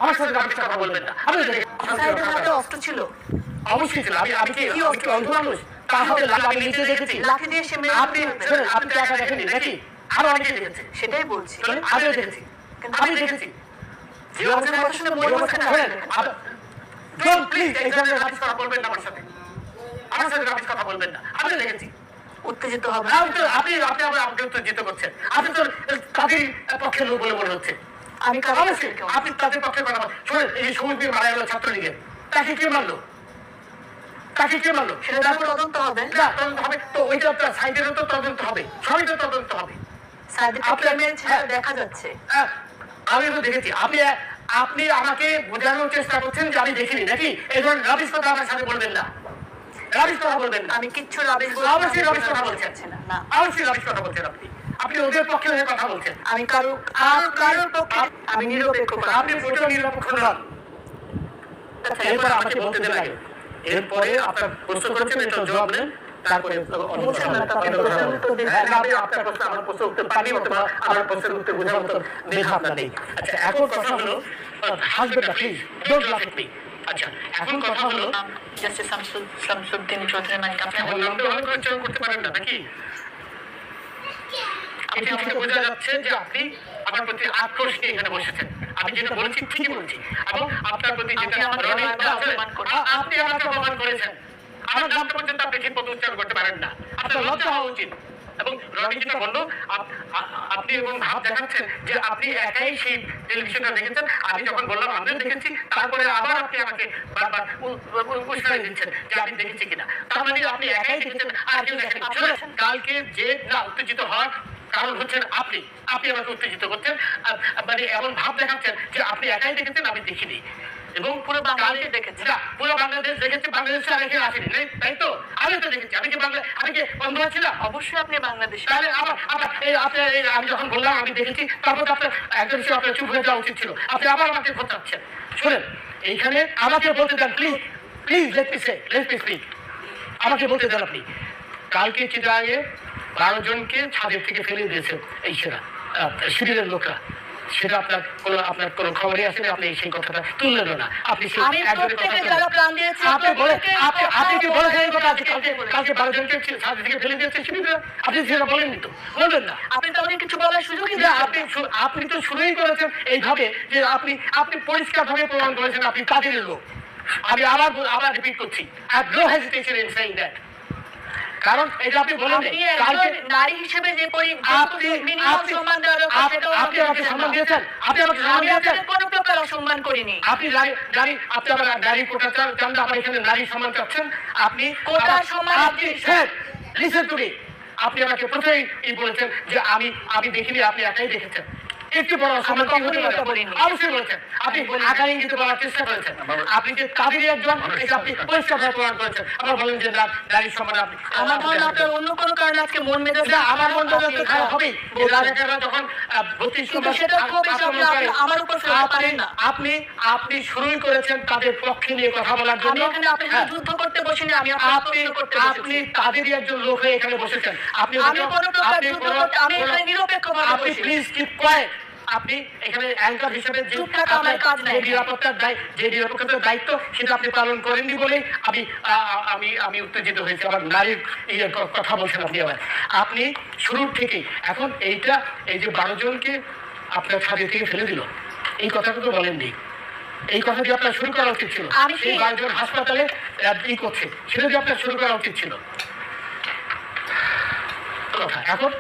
আমার সাথে রাবিশ কথা বলবেন না। আমি সাইদের হাতে অস্ত্র ছিল, অবশ্যই ছিল। আমি কি অন্ধ মানুষ? তার হাতে আমি নিজে দেখেছি। লাঠি দিয়ে সে মেরে আপনি আপনি তো একা দেখেননি নাকি? আরো অনেকে দেখেছে। সেটাই বলছি। আমিও দেখেছি, আমি দেখেছি। যে অবস্থায় কথা শুনে মনে হচ্ছে না। ডোন্ট প্লিজ এই ধরনের রাবিশ কথা বলবেন না আমার সাথে। আমার সাথে রাবিশ কথা বলবেন না। আমি দেখেছি। উত্তেজিত হবে। আপনি আপনি আমাকে উত্তেজিত করছেন। আপনি তো তাদের পক্ষের লোক বলে মনে হচ্ছে। আমি অবশ্যই আপনি তাদের পক্ষের কথা বলেন। শুনুন, এই সমুদ্রে মারা গেল ছাত্রলীগের, তাকে কে মারলো? তাকে কে মারলো? সেটা তদন্ত হবে। না, তদন্ত হবে তো, ওইটা তো সাইডেরও তো তদন্ত হবে, সবই তো তদন্ত হবে। দেখা যাচ্ছে। আমি তো দেখেছি। আপনি আমাকে বোঝানোর চেষ্টা করছেন যে আমি দেখিনি নাকি? এই ধরনের রাবিশ কথা আমার সাথে বলবেন না। রাবিশ কথা বলবেন না। আমি কিচ্ছু রাবিশ বলছি। অবশ্যই রাবিশ কথা বলছেন না। অবশ্যই রাবিশ কথা বলছেন আপনি। আপনি ওদের পক্ষে হয়ে কথা বলছেন। আমি কারোর পক্ষে আমি নিরপেক্ষ। আপনি প্রচুর নিরপেক্ষ নন। এরপর আমাকে বলতে দেন আগে। এরপরে আপনার প্রশ্ন করেছেন, এটা জবাব নেন, তারপরে আপনার প্রশ্ন আমার প্রশ্ন উত্তর পানি অথবা আমার প্রশ্নের উত্তর বোঝার মতো মেধা আপনার নেই। আচ্ছা, এখন কথা হলো, হাসবেন না প্লিজ, ডোন্ট লাফ এট মি। আচ্ছা, এখন কথা হলো, জাস্টিস শামসুদ্দিন চৌধুরী মানিক, আপনি আমার নামটা ভালো করে উচ্চারণ করতে পারেন না নাকি? এটা থেকে বোঝা যাচ্ছে যে আপনি আমার প্রতি আক্রোশ নিয়ে এখানে বসেছেন। আমি যেটা বলেছি ঠিকই বলছি, এবং আপনার প্রতি যেটা আপনি আমাকে অপমান করেছেন। আমার নামটা পর্যন্ত আপনি ঠিক মতো উচ্চারণ করতে পারেন না। আপনার লজ্জা হওয়া উচিত। এবং রনি যেটা বললো, আপনি এবং ভাব দেখাচ্ছেন যে আপনি একাই সেই টেলিভিশনটা দেখেছেন। আমি যখন বললাম আমিও দেখেছি, তারপরে আবার আপনি আমাকে বারবার উস্কানি দিচ্ছেন যে আমি দেখেছি কিনা। তার মানে আপনি একাই দেখেছেন, আর কেউ দেখেন। কালকে যে না উত্তেজিত হওয়ার কারণ হচ্ছেন আপনি আমাকে উত্তেজিত করছেন, মানে এমন ভাব দেখাচ্ছেন যে আপনি একাই দেখেছেন, আমি দেখিনি। এবং পুরো বাংলাদেশ দেখেছে, পুরো বাংলাদেশ দেখেছে, বাংলাদেশে আর এখানে আসেনি, তাই তো? আমি তো দেখেছি। আমি কি অন্ধ ছিলাম? অবশ্যই আপনি বাংলাদেশ। তাহলে আমি যখন বললাম আমি দেখেছি, তারপর আপনার একজন হিসেবে আপনার চুপ হয়ে যাওয়া উচিত ছিল। আপনি আবার আমাকে খোঁচাচ্ছেন। শোনেন, এইখানে আমাকে বলতে দেন please, please let me speak. আমাকে বলতে দেন আপনি। কালকে চিটাগাঙে 12 জনকে ছাদের থেকে ফেলে দিয়েছে এই শিবিরের লোকরা। সেটা আপনার কোনো খবরই আসেনি, আপনি সেই কথাটা তুললেন না। আপনি কি বলেছেন এই কথা? কালকে 12 জনকে ছাদের থেকে ফেলে দিয়েছে শিবিররা? আপনি সেটা বলেননি তো, বলবেন না। আপনি তো অনেক কিছু বলার সুযোগই না, আপনি তো শুরুই করেছেন এইভাবে যে আপনি পরিষ্কারভাবে প্রমাণ করেছেন আপনি তাদেরই লোক। আমি আবার রিপিট করছি, I have no hesitation in saying that. কারণ এটা আপনি বলেন নারী হিসেবে যে আপনি আমাকে সম্মান দিয়েছেন, আপনি আমাকে সম্মান দিয়েছেন। কোনো প্রকার অসম্মান করিনি। আপনি আপনি আবার নারী কোটা চান না, আবার এখানে নারী সম্মান চাচ্ছেন। আপনি কোটা সম্মান, আপনি লিসেন টু মি। আপনি আমাকে প্রথমেই বলেছেন যে আমি দেখিনি, আপনি একাই দেখেছেন। একটু বড় সম্মান হতে পারে, অবশ্যই বলেছেন। আপনি আকার ইঙ্গিত বলার চেষ্টা করেছেন। আপনি যে তাদেরই একজন, এটা আপনি পরিষ্কারভাবে প্রমাণ করেছেন। আবার বলেন যে নারীর সম্মান আপনি। আমার ধারণা আপনার অন্য কোনো কারণে আজকে মন মেজাজ, আমার মন মেজাজ তো খারাপ হবেই। যখন 32 আমার উপর ফেলতে পারেন না। আপনি শুরুই করেছেন তাদের পক্ষে নিয়ে কথা বলার জন্য। আপনি যুদ্ধ করতে বসেনি, আপনি তাদেরই একজন লোক হয়ে এখানে বসেছেন। আপনি নিরপেক্ষভাবে, আপনি প্লিজ কিপ কোয়েট। আপনি এখানে অ্যাঙ্কার হিসেবে যে নিরাপত্তার দায়িত্ব সেটা আপনি পালন করেননি বলেই আমি উত্তেজিত হয়েছি। আমার নারীর কথা বলছেন আপনি শুরুর থেকেই। এখন এই যে 12 জনকে আপনার ছাদের থেকে ফেলে দিল, এই কথাটা তো বলেননি। এই কথা যে আপনার শুরু করা উচিত ছিল। সেই 12 জন হাসপাতালে করছে, সেটা যে আপনার শুরু করা উচিত ছিল কথা। এখন